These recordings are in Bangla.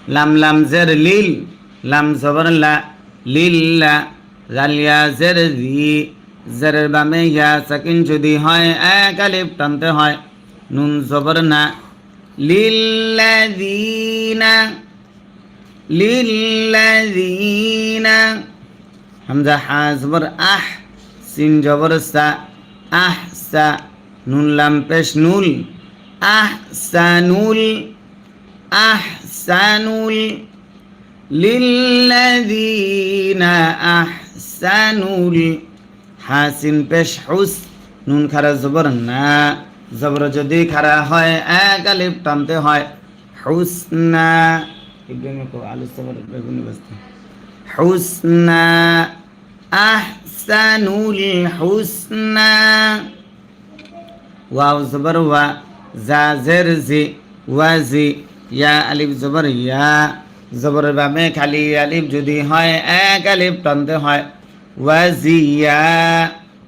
লাম লাম জের লিল লাম জবর লা লিল্লা জালিয়া জের জি জেরের বামে ইয়া সাকিন যদি হয় এক আলিফ টানতে হয় নুন জবর না লিল্লাযীনা লিল্লাযীনা হামজা হা জবর আহ সিন জবর সা আহসা নুন লাম পেশ নুল আহসানুল আহসানুল লিল্লাযীনা আহসানুল হাসিন পেশ হুস নুন খারা জবর না জবর যদি খারা হয় এক আলিফ টানতে হয় হুসনা ইব্রাহিম কো আলিফ জবর বেগুনি বসতে হুসনা আহসানুল হুসনা ওয়াও জবর ওয়া জা জের জি ওয়াজি ইয়া আলিফ জবর ইয়া জবর বামে খালি আলিফ যদি হয় এক আলিফ টানতে হয় ওয়াজিয়া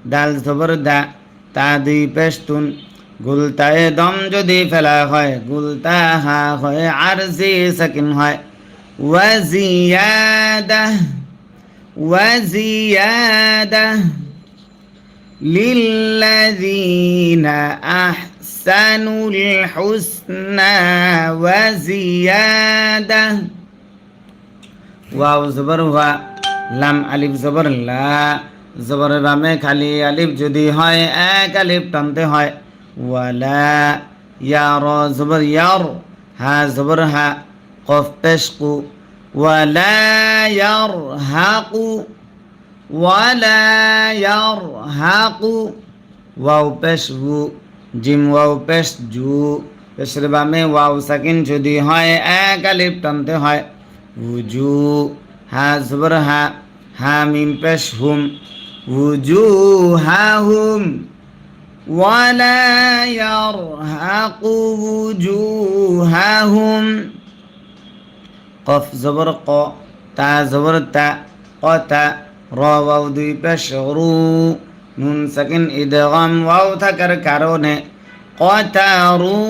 দাল জবর দা তা দুই পেশতুন গুলতায় দম যদি ফেলা হয় গুলতা হা হয় আর জি সাকিন হয় ওয়াজিয়াদা ওয়াজিয়াদা লিল্লাযীনা আহসানুল হুসনা ওয়াজিয়াদা ওয়াও জবর ওয়া লাম আলিফ জবর লা জবর বামে খালি আলিফ যদি হয় এক আলিফ টানতে হয় ওয়ালা ইয়া র জবর ইয়ার হা জবর হা কফ পেশ কু ওয়ালা ইয়ারহাকু ওয়ালা ইয়ারহাকু ওয়াও পেশ গু জিম ওয়াও পেশ জু পেশের বামে ওয়াও সাকিন যদি হয় এক আলিফ টানতে হয় উজু হা জবর হা হা মিম পেশ হুম উজুহাহুম ওয়ালা ইয়ারহাকু উজুহাহুম কফ জবর ক তা জবর তা কতা র ওয়াও দুই পেশ রু নুন সাকিন ইদগাম ওয়াও থাকার কারণে কতারু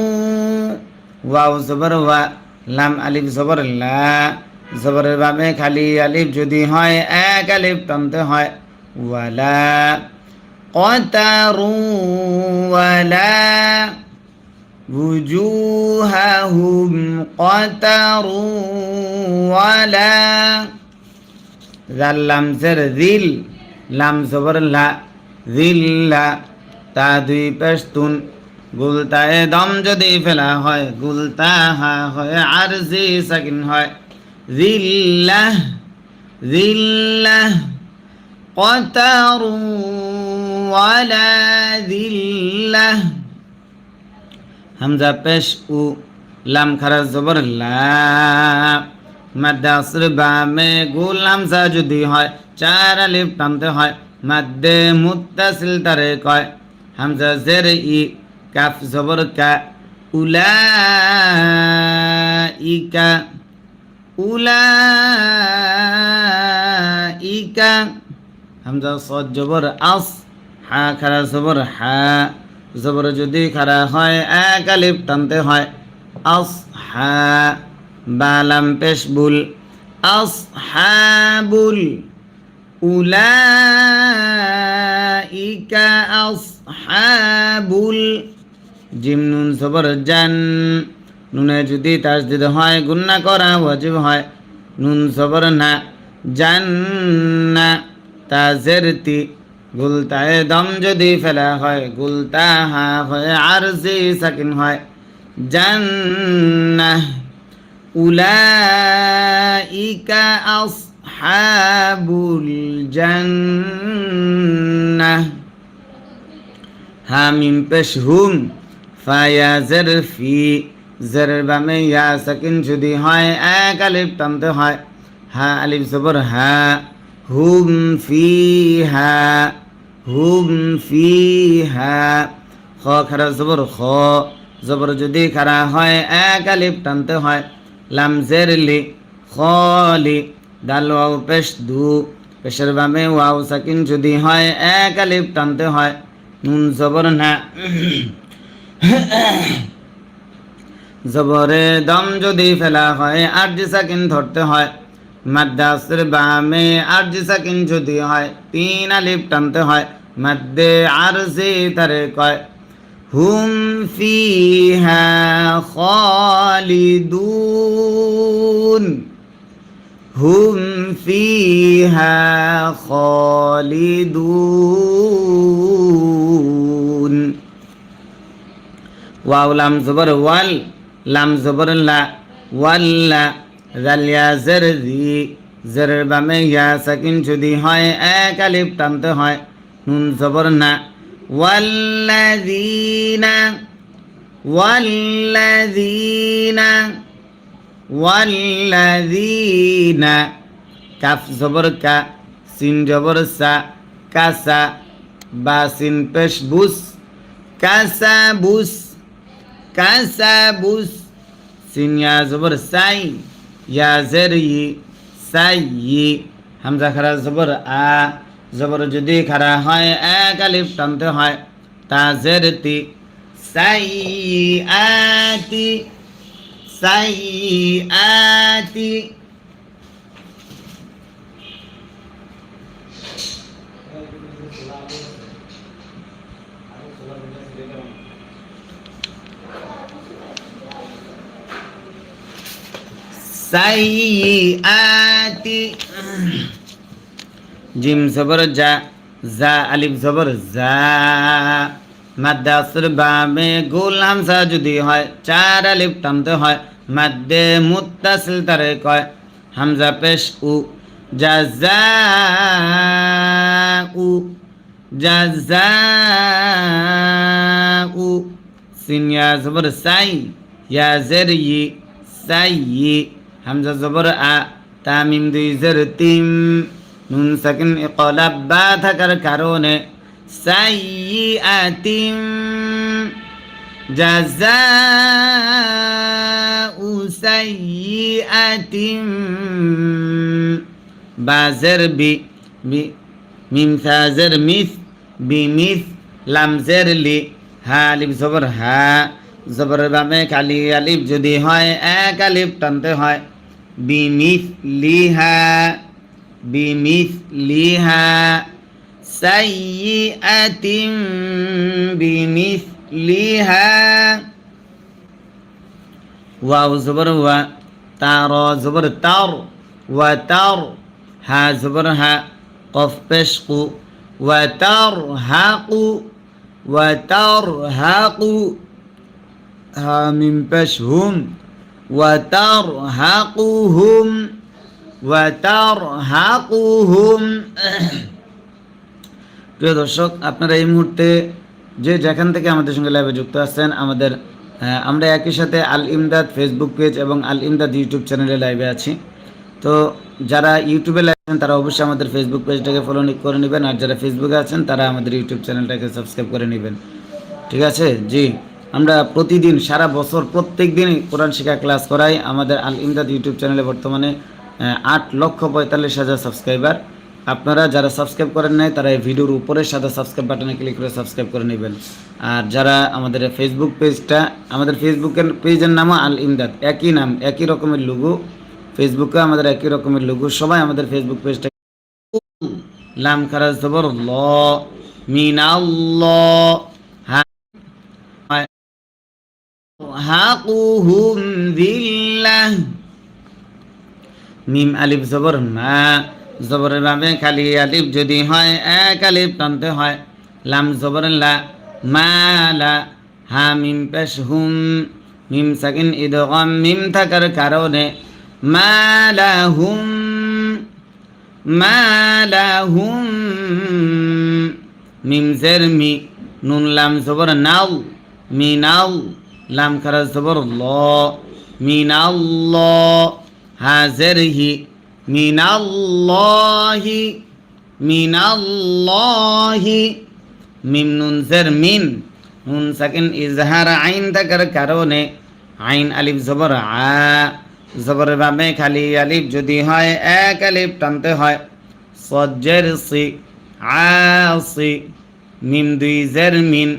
ওয়াও জবর ওয়া লাম আলিফ জবর লা জবরের বামে খালি আলিফ যদি হয় এক আলিফ টানতে হয় ওয়ালা কতারু ওয়ালা وجوههم قتروا ولا ذا لام زر ذل لام زبر لا ذلا তা দুই পেশতুন গুলতায় দম যদি ফেলা হয় গুলতা হা হয় আর জি সাকিন হয় জিল্লাহ জিল্লাহ কতারু ওয়ালা জিল্লাহ হামজা পেশ উ লাম খারা জবর লা মাদ্দে আসর বামে গুল হামজা যদি হয় চার আলিফ টানতে হয় মাদ্দে মুত্তাসিল তারে কয় হামজা জের ই কাফ জবর কা উলাইকা উলাইকা হামজা সদ জবর আস হা খারা জবর হা জবর যদি খারা হয় এক আলিফ টানতে হয় আসহা বালাম পেশ বুল আসহাবুল উলাইকা আসহাবুল জিম নুন জবর জান নুনে যদি তাসদিদ হয় গুন্না করা ওয়াজিব হয় নুন জবর না জান্না তাজেরতি গুলতায় দম যদি ফেলা হয় গুলতা হা হয় আর জি সাকিন হয় জান্নাহ উলাইকা আসহাবুল জান্নাহ হা মিম পেশ হুম ফায়া জের ফি জেরের বামে ইয়া সাকিন যদি হয় এক আলিফ টানতে হয় হা আলিফ জবর হা হুম ফিহা হুম ফিহা খ খারা জবর খ জবর যদি খারা হয় এক আলিফ টানতে হয় লাম জের লি খলি দাল ওয়াও পেশ দু পেশের বামে ওয়াও সাকিন যদি হয় এক আলিফ টানতে হয় নুন জবর না জবরে দম যদি ফেলা হয় আরজি সাকিন ধরতে হয়। মাদ্দে আসর বামে আরজি সাকিন যদি হয় 3 আলিফ টানতে হয়। মাদ্দে আরজি তারে কয়। হুম ফিহা খালিদুন, হুম ফিহা খালিদুন। ওয়াও লাম জবর ওয়াল, লাম জবর লা, ওয়াল্লা। জালিয়া জের জি, জেরের বামে ইয়া সাকিন যদি হয় 1 আলিফ টানতে হয়। নুন জবর না। ওয়াল্লাযীনা, ওয়াল্লাযীনা, ওয়াল্লাযীনা। কাফ জবর কা, সিন জবর সা, কাসা। বা সিন পেশ বুস, কাসাবুস, কাসাবুস। সিন ইয়া জবর সাই, ইয়া জের ই, সাই ই। হামজা খারা জবর আ, জবর যদি খারা হয় 1 আলিফ টানতে হয়। তা জের তি, সাই আতি, সাই আতি। সাইয়াতি। জিম জবর জা, জা আলিফ জবর জা। মাদ্দে আসর বামে গোল হামজা যদি হয় 4 আলিফ টানতে হয়। মাদ্দে মুত্তাসিল তারে কয়। হামজা পেশ উ, জাযাউ, জাযাউ। সিন ইয়া জবর সাই, ইয়া জের ই, সাই ই। হামজা জবর আ, তামিম দুই জের তিম। নুন সাকিন ইকলাব বা থাকার কারণে সাইয়্যাতিম, জাযাউ সাইয়্যাতিম। বা জের বি, মিম সা জের মিস, বিমিস। লাম জের লি, হা আলিফ জবর হা। জবরের বামে খালি আলিফ যদি হয় 1 আলিফ টানতে হয়। বিমিসলিহা, বিমিসলিহা। সাইয়্যাতিম বিমিসলিহা। ওয়াও জবর ওয়া, তার জবর তার, ওয়া তার। হা জবর হা, কফ পেশ কু। ওয়া তার হাকু, ওয়া তার হাকু। হা মিম পেশ হুম, ওয়া তার হাকুহুম, ওয়া তার হাকুহুম। প্রিয় দর্শক, আপনারা এই মুহূর্তে যে যেখান থেকে আমাদের সঙ্গে লাইভে যুক্ত আছেন, আমাদের আমরা একই সাথে আল ইমদাদ ফেসবুক পেজ এবং আল ইমদাদ ইউটিউব চ্যানেলে লাইভে আছি। তো যারা ইউটিউবে লাইভ আছেন তারা অবশ্যই আমাদের ফেসবুক পেজটাকে ফলো করে নেবেন, আর যারা ফেসবুকে আছেন তারা আমাদের ইউটিউব চ্যানেলটাকে সাবস্ক্রাইব করে নেবেন। ঠিক আছে? জি, আমরা প্রতিদিন সারা বছর প্রত্যেক দিনই কোরআন শিক্ষা ক্লাস করাই। আমাদের আল ইমদাদ ইউটিউব চ্যানেলে বর্তমানে 8,45,000 সাবস্ক্রাইবার। আপনারা যারা সাবস্ক্রাইব করেন নাই তারা এই ভিডিওর উপরে সাদা সাবস্ক্রাইব বাটনে ক্লিক করে সাবস্ক্রাইব করে নেবেন। আর যারা আমাদের ফেসবুক পেজটা, আমাদের ফেসবুকের পেজের নামও আল ইমদাদ, একই নাম, একই রকমের লোগো। ফেসবুকে আমাদের একই রকমের লোগো। সবাই আমাদের ফেসবুক পেজটা, লাম খারা জবর ল, মিনাল্লাহ, হাকুহুম বিল্লাহ। মিম আলিফ জবর মা, জবরের বামে খালি আলিফ যদি হয় 1 আলিফ টানতে হয়। লাম জবর লা, মালা। হা মিম পেশ হুম, মিম সাকিন ইদগাম মিম থাকার কারণে মালাহুম, মালাহুম। মিম জের মি, নুন লাম জবর নাও, মিনাও। লাম খারা জবর ল, মিনাল্লাহ। হাজের হি, মিনাল্লাহি, মিনাল্লাহি। মিম নুন জের মিন, নুন সাকিন ইজহার আইন থাকার কারণে আইন আলিফ জবর আ। জবরের বামে খালি আলিফ যদি হয় 1 আলিফ টানতে হয়। সজ্জের সি, আসি। মিম দুই জের মিন,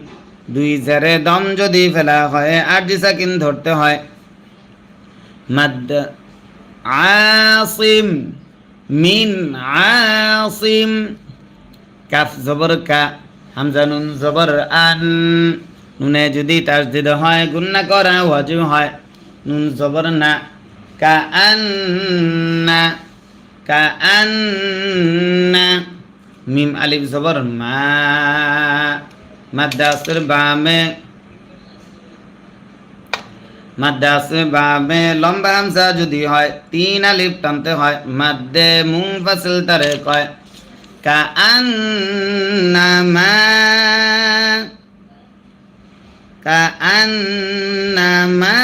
দুই জেরে দম যদি ফেলা হয় আরজি সাকিন ধরতে হয়। মাদ আসিম মিন আসিম কাফ জবর কা হামজা নুন জবর আন নুনে যদি তাসদিদ হয় গুন্না করা ওয়াজিব হয় নুন জবর না কা আন্না কা আন্না মিম আলিফ জবর মা মাদ্দাসের বামে মাদ্দাসের বামে লম্বা হামজা যদি হয় তিন আলিফ টানতে হয় মাদ্দে মুনফাসিল তারে কয় কা আন্নামা কা আন্নামা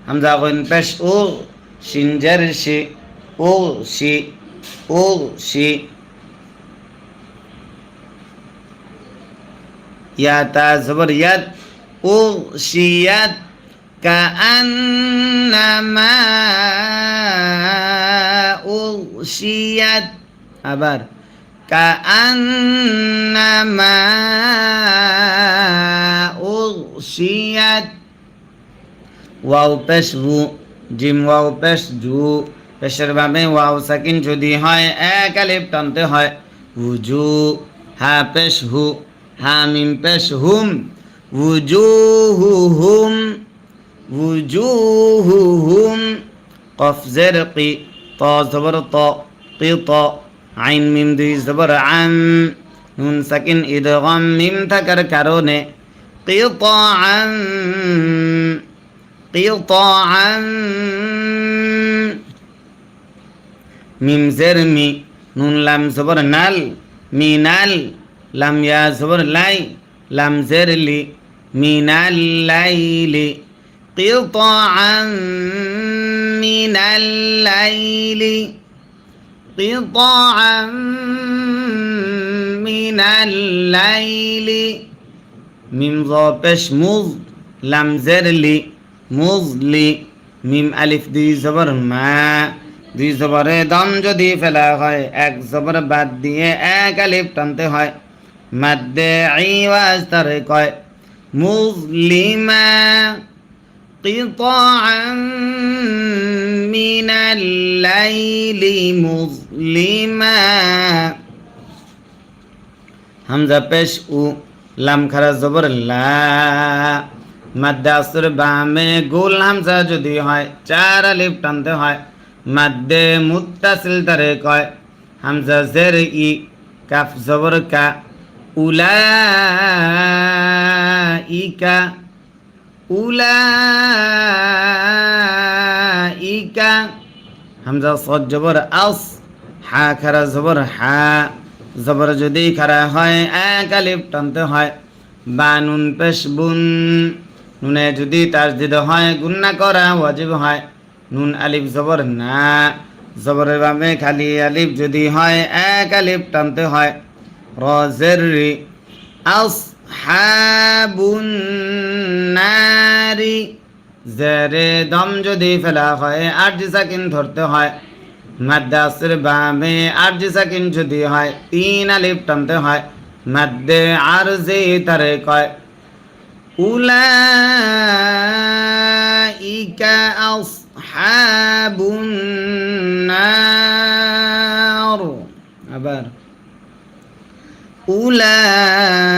হামজা কইন পেশ ও শিনজার শি ও শি ও শি ইয়া তা জবর ইয়াদ ও শিয়াত কা আন্নামা ও শিয়াত আবার কা আন্নামা ও শিয়াত ওয়াও পেশ বু জিম ওয়াও পেশ জু পেশের বামে ওয়াও সাকিন যদি হয় এক আলিফ টানতে হয় উজু হা পেশ হু হা মিম পেশ হুম উজুহুহুম উজুহুহুম কফ জের কি ত জবর ত কি ত আইন মিম দুই জবর আম নুন সাকিন ইদগাম মিম থাকার কারণে কিতাআম কিতাআম মিম জের মি নুন লাম জবর নাল মিনাল লাম ইয়া জবর লাই লাম জের লি মিনাল লাইলি কিতাআম মিনাল লাইলি কিতাআম মিনাল লাইলি মিম জ পেশ মুজ লাম জের লি মুজলি মিম আলিফ দুই জবর মা দুই জবরে দম যদি ফেলা হয় এক জবর বাদ দিয়ে এক আলিফ টানতে হয় মাদ্দে আইওয়াজ তারে কয় মুজলিমা কিতাআম মিনাল লাইলি মুজলিমা হামজা পেশ উ লাম খারা জবর লা মাদ্দাসের বামে গোল হামজা যদি হয় চার আলিফ টানতে হয় মাদ্দে মুত্তাসিল তারে কয় হামজা জের ই কাফ জবর কা উলাইকা উলাইকা হামজা সদ জবর আস হা খারা জবর হা জবর যদি খারা হয় এক আলিফ টানতে হয় বানুন পেশ বুন নুনে যদি তাসদিদ হয় গুন্না করা ওয়াজিব হয় নুন আলিফ জবর না জবরের বামে খালি আলিফ যদি হয় এক আলিফ টানতে হয় র জের রি আসহাবুন নারি জেরে দম যদি ফেলা হয় আরজি সাকিন ধরতে হয় মাদ্দাসের বামে আরজি সাকিন যদি হয় তিন আলিফ টানতে হয় মাদ্দে আরজি তারে কয় উলাইকা আসহাবুন নার আবার উলাইকা